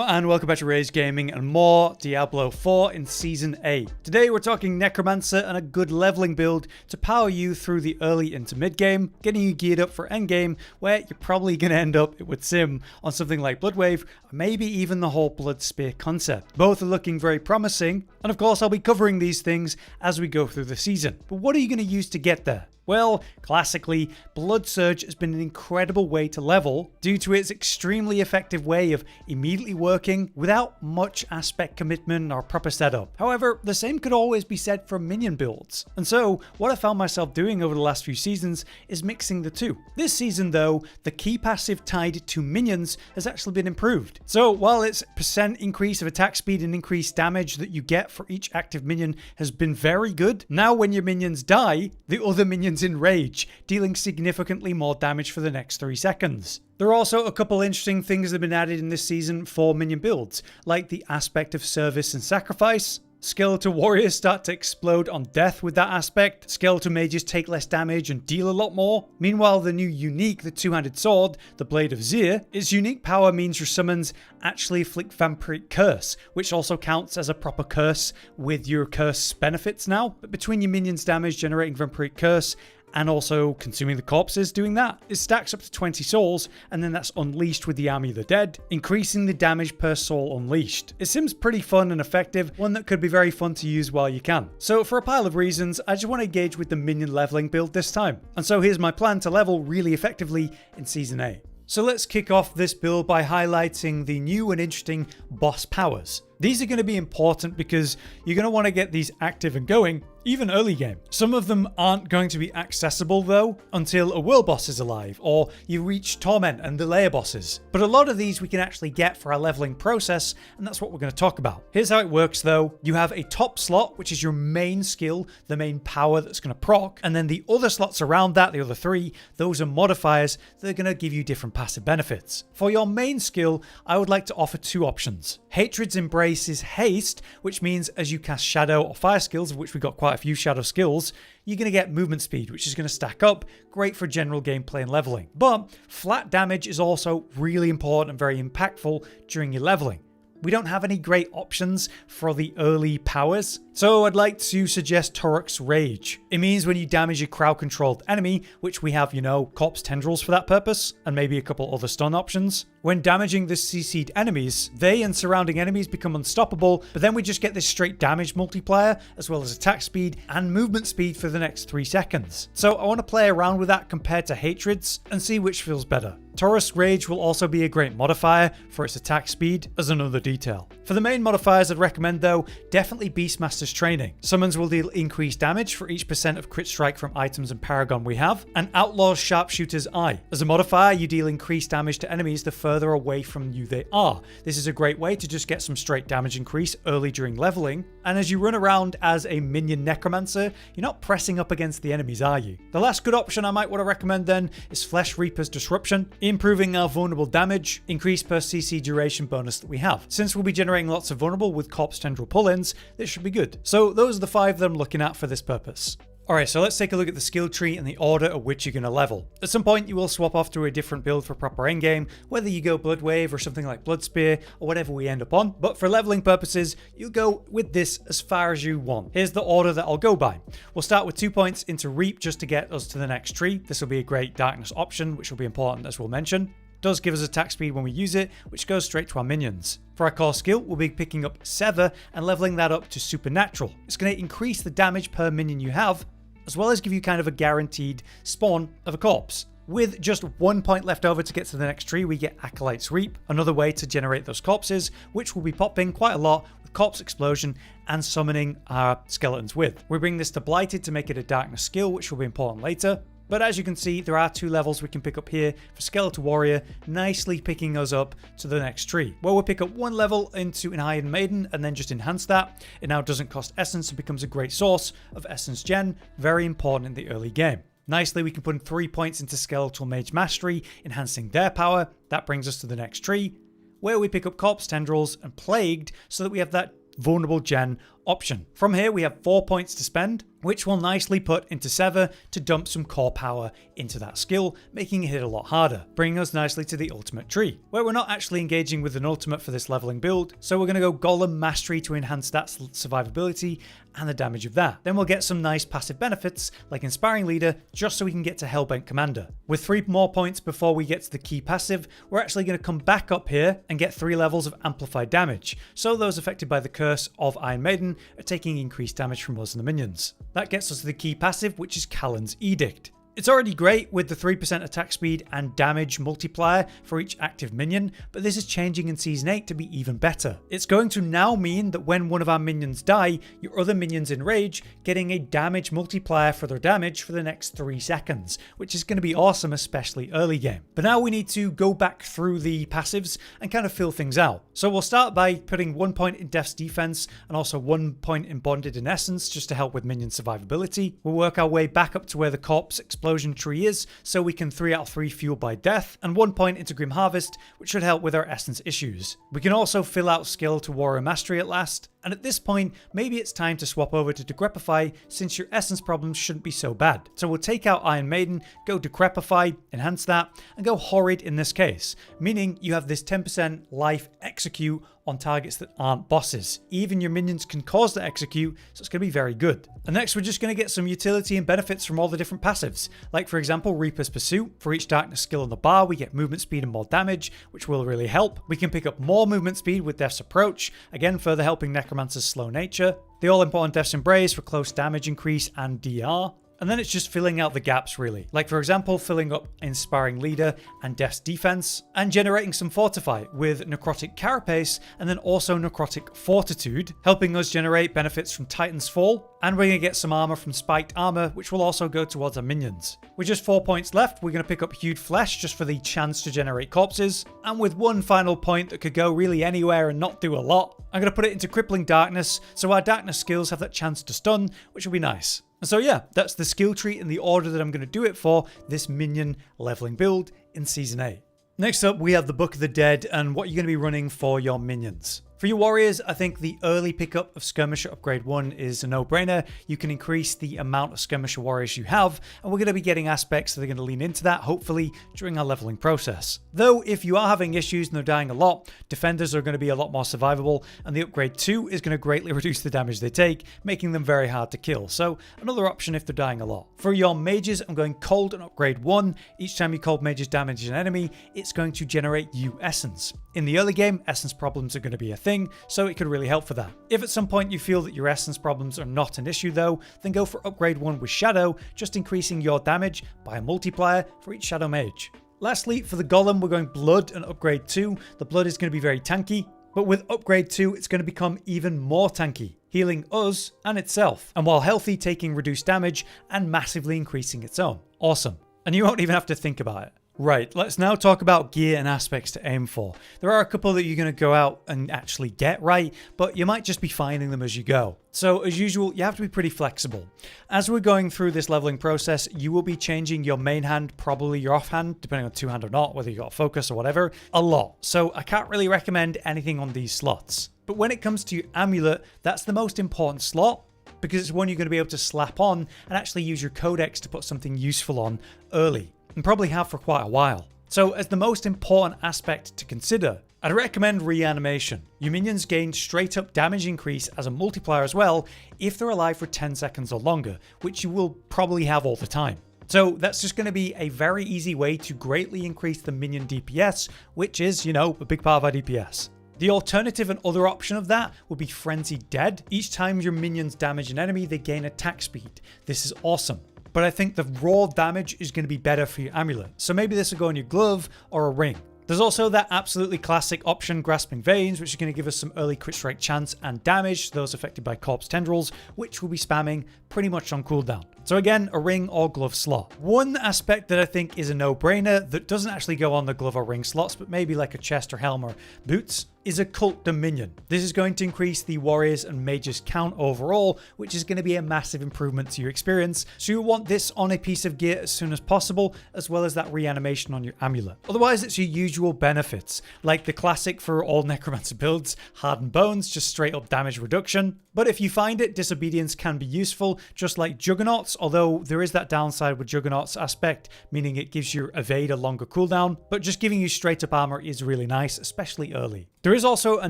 and welcome back to Rage Gaming and more Diablo 4 in Season 8. Today we're talking Necromancer and a good leveling build to power you through the early into mid game, getting you geared up for endgame where you're probably going to end up, it would seem, on something like Bloodwave or maybe even the whole Blood Spear concept. Both are looking very promising, and of course I'll be covering these things as we go through the season. But what are you going to use to get there? Well, classically, Blood Surge has been an incredible way to level due to its extremely effective way of immediately working without much aspect commitment or proper setup. However, the same could always be said for minion builds. And so, what I found myself doing over the last few seasons is mixing the two. This season though, the key passive tied to minions has actually been improved. So while its percent increase of attack speed and increased damage that you get for each active minion has been very good, now when your minions die, the other minions enrage, dealing significantly more damage for the next 3 seconds. There are also a couple interesting things that have been added in this season for minion builds, like the aspect of service and sacrifice. Skeletal warriors start to explode on death with that aspect. Skeletal mages take less damage and deal a lot more. Meanwhile, the new unique, the two-handed sword, the Blade of Zir, its unique power means your summons actually inflict vampiric curse, which also counts as a proper curse with your curse benefits now. But between your minions' damage generating vampiric curse and also consuming the corpses doing that, it stacks up to 20 souls, and then that's unleashed with the Army of the Dead, increasing the damage per soul unleashed. It seems pretty fun and effective, one that could be very fun to use while you can. So for a pile of reasons, I just want to engage with the minion leveling build this time. And so here's my plan to level really effectively in Season 8. So let's kick off this build by highlighting the new and interesting boss powers. These are going to be important because you're going to want to get these active and going even early game. Some of them aren't going to be accessible though until a world boss is alive or you reach torment and the layer bosses. But a lot of these we can actually get for our leveling process, and that's what we're going to talk about. Here's how it works though. You have a top slot, which is your main skill, the main power that's going to proc, and then the other slots around that, the other 3, those are modifiers that are going to give you different passive benefits. For your main skill, I would like to offer 2 options. Hatred's Embrace is haste, which means as you cast shadow or fire skills, of which we got quite a few shadow skills, you're going to get movement speed, which is going to stack up, great for general gameplay and leveling. But flat damage is also really important and very impactful during your leveling. We don't have any great options for the early powers, so I'd like to suggest Torok's Rage. It means when you damage a crowd-controlled enemy, which we have, corpse tendrils for that purpose, and maybe a couple other stun options. When damaging the CC'd enemies, they and surrounding enemies become unstoppable, but then we just get this straight damage multiplier, as well as attack speed and movement speed for the next 3 seconds. So I want to play around with that compared to Hatred's and see which feels better. Torok's Rage will also be a great modifier for its attack speed as another detail. For the main modifiers I'd recommend though, definitely Beastmaster's Training. Summons will deal increased damage for each percent of crit strike from items and Paragon we have, and Outlaw's Sharpshooter's Eye. As a modifier, you deal increased damage to enemies the further away from you they are. This is a great way to just get some straight damage increase early during leveling, and as you run around as a minion Necromancer, you're not pressing up against the enemies, are you? The last good option I might want to recommend then is Flesh Reaper's Disruption, improving our vulnerable damage, increased per CC duration bonus that we have. Since we'll be generating lots of vulnerable with corpse tendril pull-ins, this should be good. So those are the 5 that I'm looking at for this purpose. Alright, so let's take a look at the skill tree and the order at which you're going to level. At some point you will swap off to a different build for proper endgame, whether you go Bloodwave or something like Blood Spear or whatever we end up on, but for leveling purposes you'll go with this as far as you want. Here's the order that I'll go by. We'll start with 2 points into Reap just to get us to the next tree. This will be a great darkness option, which will be important as we'll mention. It does give us attack speed when we use it, which goes straight to our minions. For our core skill, we'll be picking up Sever and leveling that up to Supernatural. It's going to increase the damage per minion you have, as well as give you kind of a guaranteed spawn of a corpse. With just 1 point left over to get to the next tree, we get Acolyte's Reap, another way to generate those corpses, which will be popping quite a lot with Corpse Explosion and summoning our skeletons with. We bring this to Blighted to make it a darkness skill, which will be important later. But as you can see, there are 2 levels we can pick up here for Skeletal Warrior, nicely picking us up to the next tree. Where we'll pick up 1 level into an Iron Maiden and then just enhance that. It now doesn't cost essence and becomes a great source of essence gen, very important in the early game. Nicely, we can put in 3 points into Skeletal Mage Mastery, enhancing their power. That brings us to the next tree, where we pick up Corpse Tendrils and Plagued so that we have that vulnerable gen option. From here, we have 4 points to spend. which will nicely put into Sever to dump some core power into that skill, making it hit a lot harder, bringing us nicely to the ultimate tree, where we're not actually engaging with an ultimate for this leveling build, so we're going to go Golem Mastery to enhance that survivability and the damage of that. Then we'll get some nice passive benefits like Inspiring Leader, just so we can get to Hellbent Commander. With 3 more points before we get to the key passive, we're actually going to come back up here and get 3 levels of amplified damage, so those affected by the curse of Iron Maiden are taking increased damage from us and the minions. That gets us to the key passive, which is Callan's Edict. It's already great with the 3% attack speed and damage multiplier for each active minion, but this is changing in Season 8 to be even better. It's going to now mean that when one of our minions die, your other minions in Rage getting a damage multiplier for their damage for the next 3 seconds, which is going to be awesome, especially early game. But now we need to go back through the passives and kind of fill things out. So we'll start by putting 1 point in Death's Defense and also 1 point in Bonded in Essence just to help with minion survivability. We'll work our way back up to where the corpse explosion tree is, so we can 3 out of 3 fuel by death, and 1 point into Grim Harvest, which should help with our essence issues. We can also fill out skill to Warrior Mastery at last, and at this point, maybe it's time to swap over to Decrepify since your essence problems shouldn't be so bad. So we'll take out Iron Maiden, go Decrepify, enhance that, and go Horrid in this case, meaning you have this 10% life execute on targets that aren't bosses. Even your minions can cause the execute, so it's going to be very good. And next we're just going to get some utility and benefits from all the different passives. Like for example, Reaper's Pursuit. For each darkness skill on the bar, we get movement speed and more damage, which will really help. We can pick up more movement speed with Death's Approach, again further helping Necromancer's slow nature. The all-important Death's Embrace for close damage increase and DR. And then it's just filling out the gaps really. Like for example, filling up Inspiring Leader and Death's Defense, and generating some Fortify with Necrotic Carapace and then also Necrotic Fortitude, helping us generate benefits from Titan's Fall. And we're going to get some armor from Spiked Armor, which will also go towards our minions. With just 4 points left, we're going to pick up Hued Flesh just for the chance to generate corpses. And with 1 final point that could go really anywhere and not do a lot, I'm going to put it into Crippling Darkness, so our darkness skills have that chance to stun, which will be nice. And so yeah, that's the skill tree in the order that I'm going to do it for this minion leveling build in Season 8. Next up, we have the Book of the Dead and what you're going to be running for your minions. For your warriors, I think the early pickup of Skirmisher Upgrade 1 is a no-brainer. You can increase the amount of Skirmisher warriors you have, and we're going to be getting aspects that are going to lean into that, hopefully, during our leveling process. Though, if you are having issues and they're dying a lot, Defenders are going to be a lot more survivable, and the Upgrade 2 is going to greatly reduce the damage they take, making them very hard to kill, so another option if they're dying a lot. For your mages, I'm going Cold and Upgrade 1. Each time you Cold Mages damage an enemy, it's going to generate you Essence. In the early game, Essence problems are going to be a thing, so it could really help for that. If at some point you feel that your essence problems are not an issue though, then go for Upgrade 1 with Shadow, just increasing your damage by a multiplier for each Shadow Mage. Lastly, for the Golem, we're going Blood and Upgrade 2. The Blood is going to be very tanky, but with Upgrade 2, it's going to become even more tanky, healing us and itself, and while healthy, taking reduced damage and massively increasing its own. Awesome. And you won't even have to think about it. Right, let's now talk about gear and aspects to aim for. There are a couple that you're going to go out and actually get right, but you might just be finding them as you go. So as usual, you have to be pretty flexible. As we're going through this leveling process, you will be changing your main hand, probably your offhand, depending on two-hand or not, whether you got focus or whatever, a lot. So I can't really recommend anything on these slots. But when it comes to your amulet, that's the most important slot, because it's one you're going to be able to slap on and actually use your codex to put something useful on early, and probably have for quite a while. So as the most important aspect to consider, I'd recommend Reanimation. Your minions gain straight up damage increase as a multiplier as well if they're alive for 10 seconds or longer, which you will probably have all the time. So that's just going to be a very easy way to greatly increase the minion DPS, which is, you know, a big part of our DPS. The alternative and other option of that would be Frenzied Dead. Each time your minions damage an enemy, they gain attack speed. This is awesome. But I think the raw damage is going to be better for your amulet. So maybe this will go on your glove or a ring. There's also that absolutely classic option, Grasping Veins, which is going to give us some early crit strike chance and damage to those affected by corpse tendrils, which we'll be spamming pretty much on cooldown. So again, a ring or glove slot. One aspect that I think is a no-brainer that doesn't actually go on the glove or ring slots, but maybe like a chest or helm or boots, is a cult dominion. This is going to increase the warriors and mages count overall, which is going to be a massive improvement to your experience. So you want this on a piece of gear as soon as possible, as well as that reanimation on your amulet. Otherwise, it's your usual benefits, like the classic for all Necromancer builds, hardened bones, just straight up damage reduction. But if you find it, disobedience can be useful, just like juggernauts, although there is that downside with juggernauts aspect, meaning it gives your evade a longer cooldown, but just giving you straight up armor is really nice, especially early. There is also a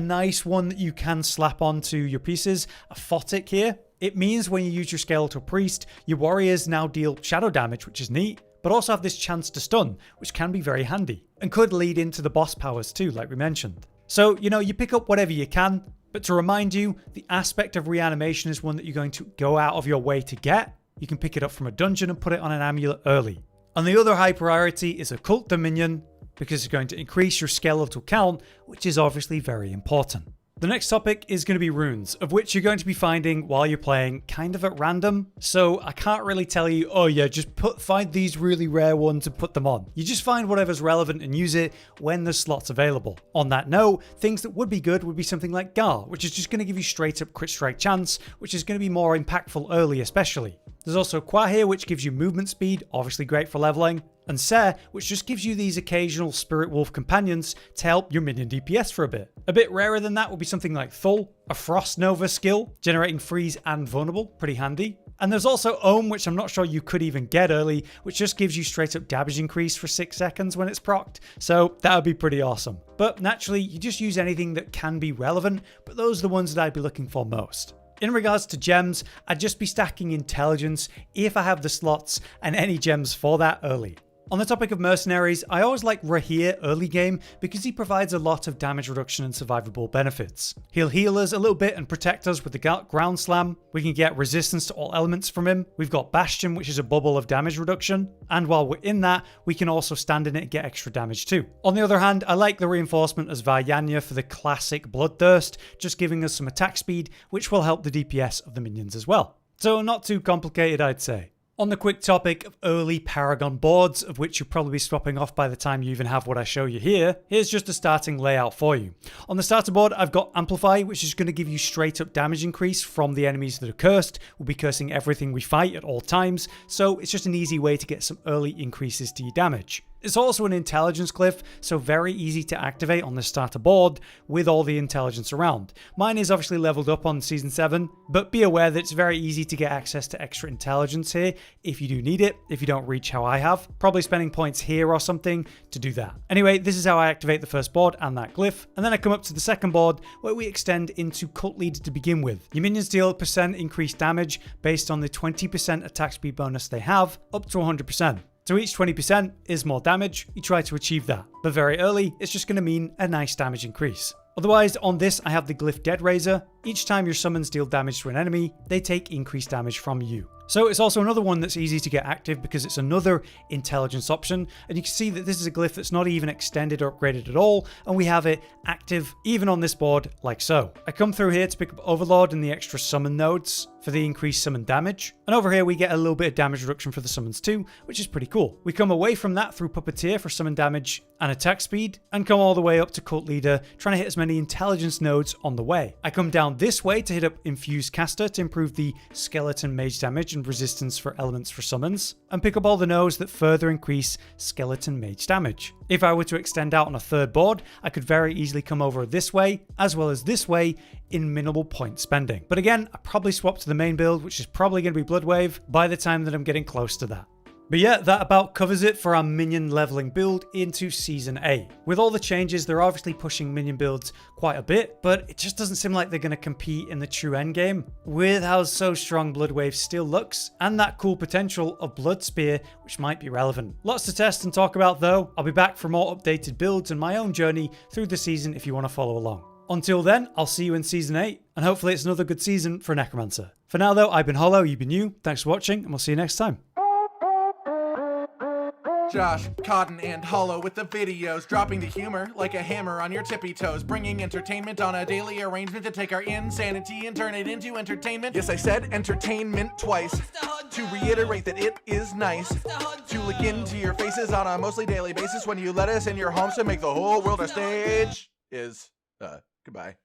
nice one that you can slap onto your pieces, a photic here. It means when you use your skeletal priest, your warriors now deal shadow damage, which is neat, but also have this chance to stun, which can be very handy, and could lead into the boss powers too, like we mentioned. So, you pick up whatever you can, but to remind you, the aspect of reanimation is one that you're going to go out of your way to get. You can pick it up from a dungeon and put it on an amulet early. And the other high priority is a cult dominion, because it's going to increase your skeletal count, which is obviously very important. The next topic is going to be runes, of which you're going to be finding while you're playing kind of at random. So I can't really tell you, oh yeah, just find these really rare ones and put them on. You just find whatever's relevant and use it when there's slots available. On that note, things that would be good would be something like Gar, which is just going to give you straight up crit strike chance, which is going to be more impactful early especially. There's also Qua here, which gives you movement speed, obviously great for leveling, and Ser, which just gives you these occasional Spirit Wolf companions to help your minion DPS for a bit. A bit rarer than that would be something like Thul, a Frost Nova skill, generating freeze and vulnerable, pretty handy. And there's also Ohm, which I'm not sure you could even get early, which just gives you straight up damage increase for 6 seconds when it's procced, so that would be pretty awesome. But naturally, you just use anything that can be relevant, but those are the ones that I'd be looking for most. In regards to gems, I'd just be stacking intelligence if I have the slots and any gems for that early. On the topic of Mercenaries, I always like Rahir early game because he provides a lot of damage reduction and survivable benefits. He'll heal us a little bit and protect us with the ground slam. We can get resistance to all elements from him. We've got Bastion, which is a bubble of damage reduction. And while we're in that, we can also stand in it and get extra damage too. On the other hand, I like the reinforcement as Vayanya for the classic Bloodthirst, just giving us some attack speed, which will help the DPS of the minions as well. So not too complicated, I'd say. On the quick topic of early Paragon boards, of which you'll probably be swapping off by the time you even have what I show you here, here's just a starting layout for you. On the starter board, I've got Amplify, which is going to give you straight up damage increase from the enemies that are cursed. We'll be cursing everything we fight at all times, so it's just an easy way to get some early increases to your damage. It's also an intelligence glyph, so very easy to activate on the starter board with all the intelligence around. Mine is obviously leveled up on Season 7, but be aware that it's very easy to get access to extra intelligence here if you do need it, if you don't reach how I have. Probably spending points here or something to do that. Anyway, this is how I activate the first board and that glyph, and then I come up to the second board where we extend into Cult Leader to begin with. Your minions deal % increased damage based on the 20% attack speed bonus they have, up to 100%. So each 20% is more damage, you try to achieve that. But very early, it's just going to mean a nice damage increase. Otherwise, on this, I have the glyph Dead Razor. Each time your summons deal damage to an enemy, they take increased damage from you. So it's also another one that's easy to get active because it's another intelligence option, and you can see that this is a glyph that's not even extended or upgraded at all, and we have it active even on this board like so. I come through here to pick up Overlord and the extra summon nodes for the increased summon damage, and over here we get a little bit of damage reduction for the summons too, which is pretty cool. We come away from that through Puppeteer for summon damage and attack speed, and come all the way up to Cult Leader, trying to hit as many intelligence nodes on the way. I come down this way to hit up Infused Caster to improve the skeleton mage damage and resistance for elements for summons, and pick up all the nodes that further increase skeleton mage damage. If I were to extend out on a third board, I could very easily come over this way, as well as this way, in minimal point spending. But again, I probably swap to the main build, which is probably going to be Bloodwave by the time that I'm getting close to that. But yeah, that about covers it for our minion leveling build into Season 8. With all the changes, they're obviously pushing minion builds quite a bit, but it just doesn't seem like they're going to compete in the true endgame with how so strong Bloodwave still looks, and that cool potential of Blood Spear, which might be relevant. Lots to test and talk about though. I'll be back for more updated builds and my own journey through the season if you want to follow along. Until then, I'll see you in Season 8, and hopefully it's another good season for Necromancer. For now though, I've been Hollow, you've been you, thanks for watching, and we'll see you next time. Josh, Cotton, and Hollow with the videos, dropping the humor like a hammer on your tippy toes, bringing entertainment on a daily arrangement to take our insanity and turn it into entertainment. Yes, I said entertainment twice, to reiterate that it is nice to look into your faces on a mostly daily basis when you let us in your homes to make the whole world a stage. Is Goodbye.